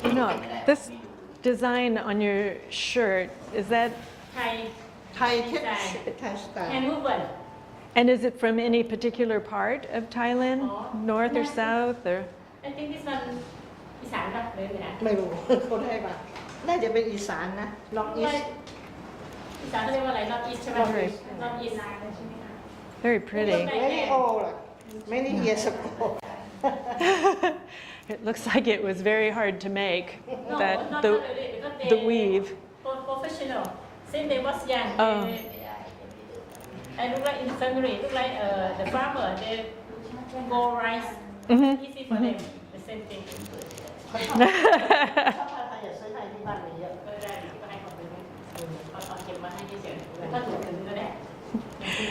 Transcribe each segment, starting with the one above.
No, this design on your shirt, is that, Thai ไทยไทยสไตล์ hand movement. and is it from any particular part of Thailand? North or south or? I think this one อีสานป่ะหรือไงนะ ไม่รู้ เขาได้ปะน่าจะเป็นอีสานนะล็อกอีส อีสานเขาเรียกว่าอะไร not east ใช่ไหม not east ใช่ไหมคะ Very pretty. very old many years ago It looks like it was very hard to make, No, that not the, really, because the they weave. professional. Since they was young, Oh. I look like in family, look like the farmer, they grow rice, Mhm. easy for them, the same thing. ชอบผ้าไทยอย่าซื้อไทยที่บ้านมีเยอะ ก็ได้ก็ให้เขาไปเลยเขาเก็บมาให้เฉยๆถ้าถูกถึงก็ได้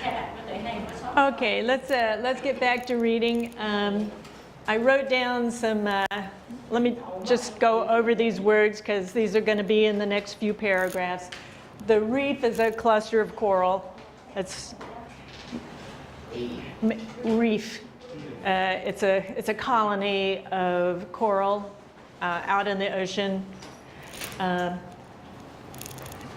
แค่แบบก็เลยให้เขาชอบ Okay, let's get back to reading. I wrote down some, let me just go over these words because these are going to be in the next few paragraphs. The reef is a cluster of coral. It's reef. It's a colony of coral out in the ocean.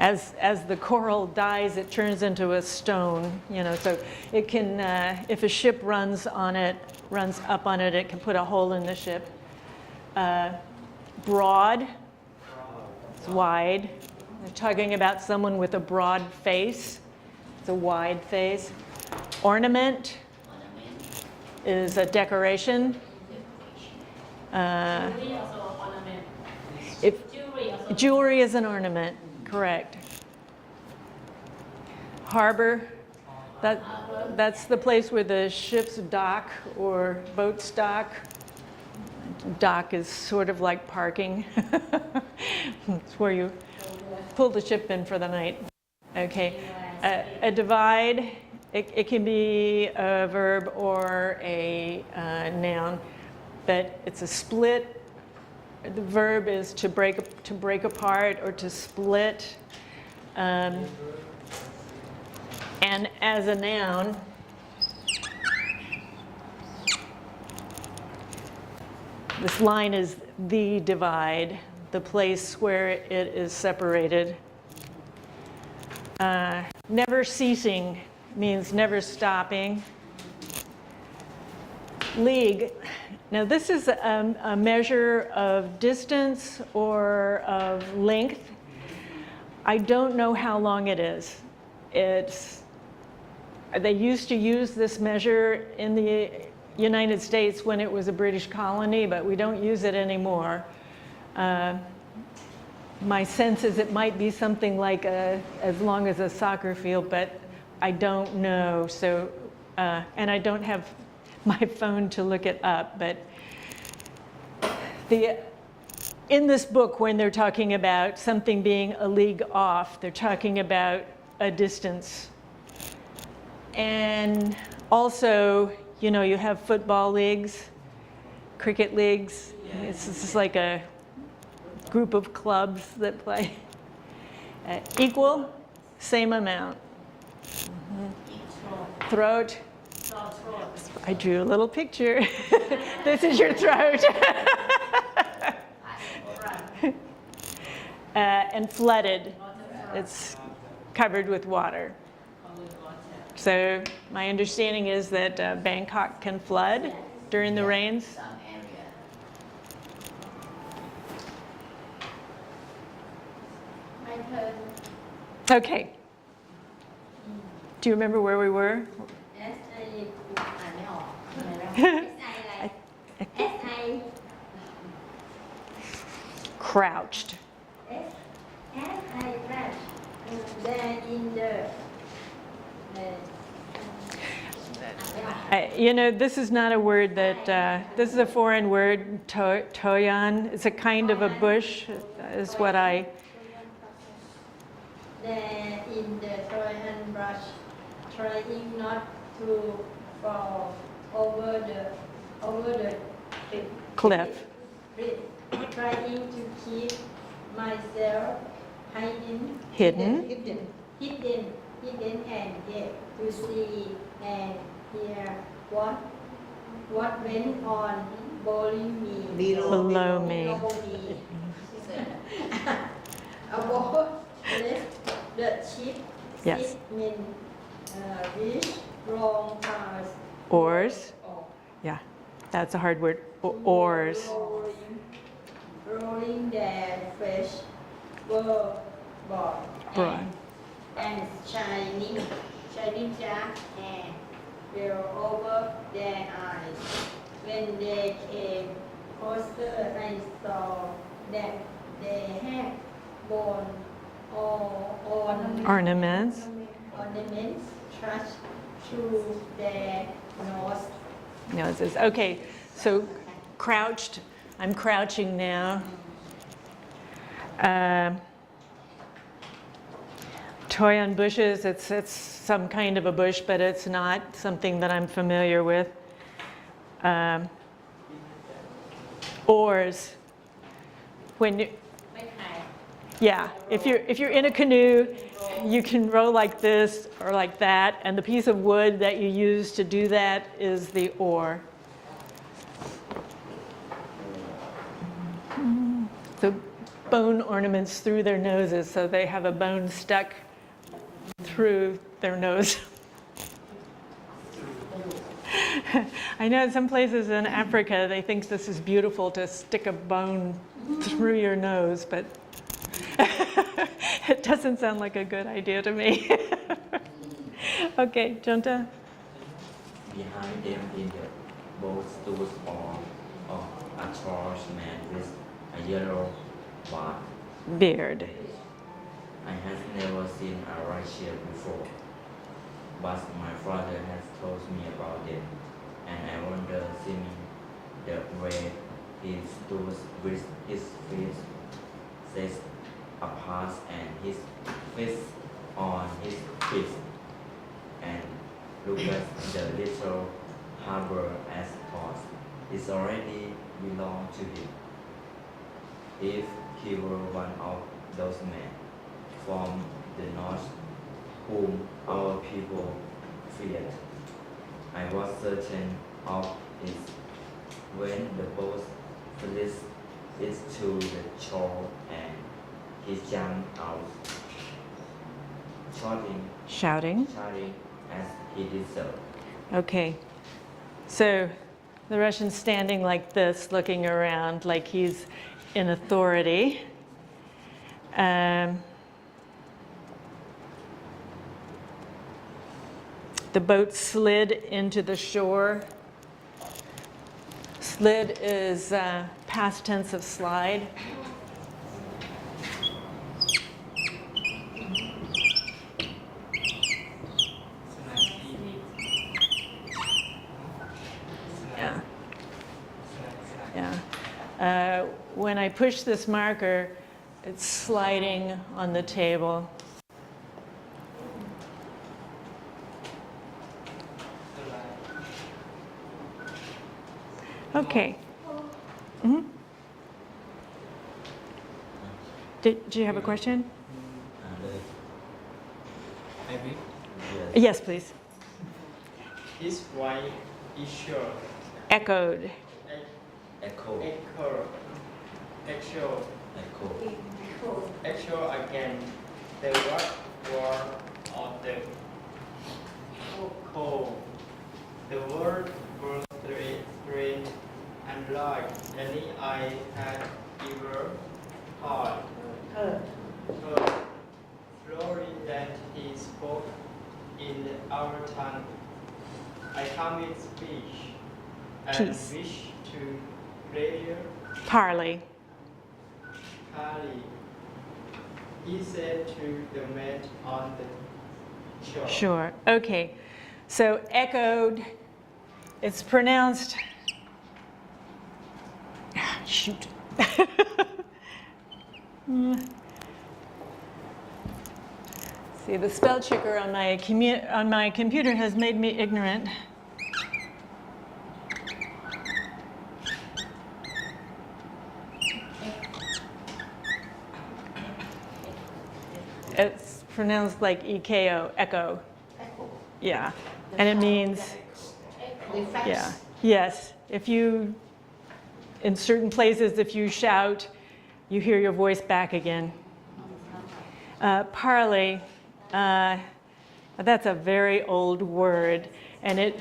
As the coral dies, it turns into a stone, so it can, if a ship runs up on it, it can put a hole in the ship. Broad, it's wide. They're talking about someone with a broad face. It's a wide face. Ornament is a decoration. If jewelry is an ornament, correct. Harbor, that's the place where the ships dock or boats dock. Dock is sort of like parking. It's where you pull the ship in for the night. Okay. A divide, it can be a verb or a noun, but it's a split. The verb is to break apart or to split. And as a noun, this line is the divide, the place where it is separated. Never ceasing means never stopping. League. Now this is a measure of distance or of length. I don't know how long it is. They used to use this measure in the United States when it was a British colony, but we don't use it anymore. My sense is it might be something like as long as a soccer field, but I don't know. So, and I don't have my phone to look it up, but in this book, when they're talking about something being a league off, they're talking about a distance. And also, you have football leagues, cricket leagues. It's just like a group of clubs that play. Equal, same amount. Throat. I drew a little picture. This is your throat. And flooded. It's covered with water. So my understanding is that Bangkok can flood during the rains. My turn. Okay. Do you remember where we were? S I อ่านไม่ออก S I อะไร S I Crouched. S I crash there in the This is not a word that, this is a foreign word, toyan. It's a kind of a bush, is what I... there in the Trojan brush, trying not to fall over the Cliff. trying to keep myself Hidden. and get to see and hear what went on below me. Above the ship Yes. sit men which long cars Oars. or Yeah, that's a hard word. Oars. rolling their fresh board Broad. and shining dark and well over their eyes. When they came closer, I saw that they had bone Ornaments. ornaments thrust through their Noses. Okay, so crouched. I'm crouching now. Toy on bushes. It's some kind of a bush, but it's not something that I'm familiar with. Oars. When you, yeah, if you're in a canoe, you can row like this or like that, and the piece of wood that you use to do that is the oar. So bone ornaments through their noses, so they have a bone stuck through their nose. I know in some places in Africa they think this is beautiful to stick a bone through your nose, but it doesn't sound like a good idea to me. Okay, Junta? Behind them in the boat stood a tall man with a yellow Beard. I had never seen a Russian before, but my father has told me about them, and I wonder seeing the way he stood with his feet set apart and his face on his fist, and look at the little harbor as port. It already belonged to him. If he were one of those men from the north whom our people feared, I was certain of it. When the boat slid to the shore and he jumped out, Shouting. as he did so. Okay, so the Russian's standing like this, looking around like he's in authority. The boat slid into the shore. Slid is past tense of slide. Yeah. Yeah. When I push this marker, it's sliding on the table. Okay. Mm-hmm. Did you have a question? Maybe Yes, please. his white issue Echoed. Echo. actual again the rock war of the cold. The world was strange and like any I had ever heard. Slowly that he spoke in our tongue. I come in speech and Peace. wish to pleasure Parley. Kali. He said to the man on the shore. Sure. Okay. So echoed. It's pronounced. Shoot. See, the spell checker on my computer has made me ignorant. It's pronounced like EKO, echo. Yeah. And it means, yeah. Yes. If you, in certain places, if you shout, you hear your voice back again. Parley, that's a very old word, and it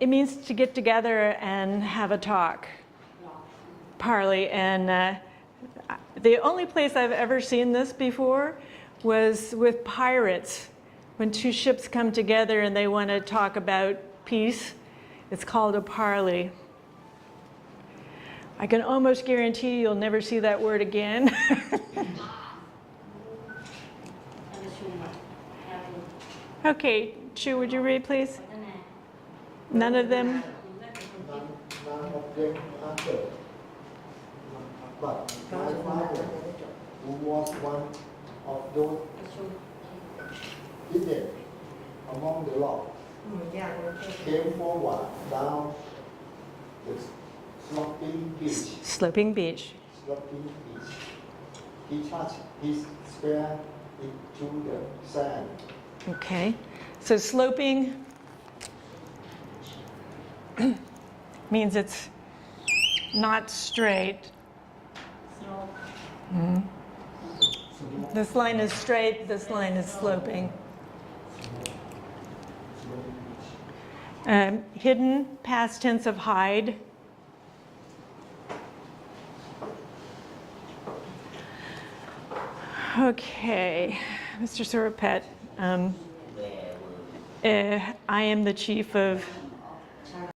means to get together and have a talk. Parley, and the only place I've ever seen this before was with pirates. When two ships come together and they want to talk about peace, it's called a parley. I can almost guarantee you'll never see that word again. Okay, Chu, would you read, please? None of them? None of them answered. But my father, who was one of those hidden among the rocks, came forward down the sloping beach. Sloping beach. He touched his spear into the sand. Okay, so sloping means it's not straight. This line is straight, this line is sloping. Hidden, past tense of hide. Okay, Mr. Suraphet, I am the chief of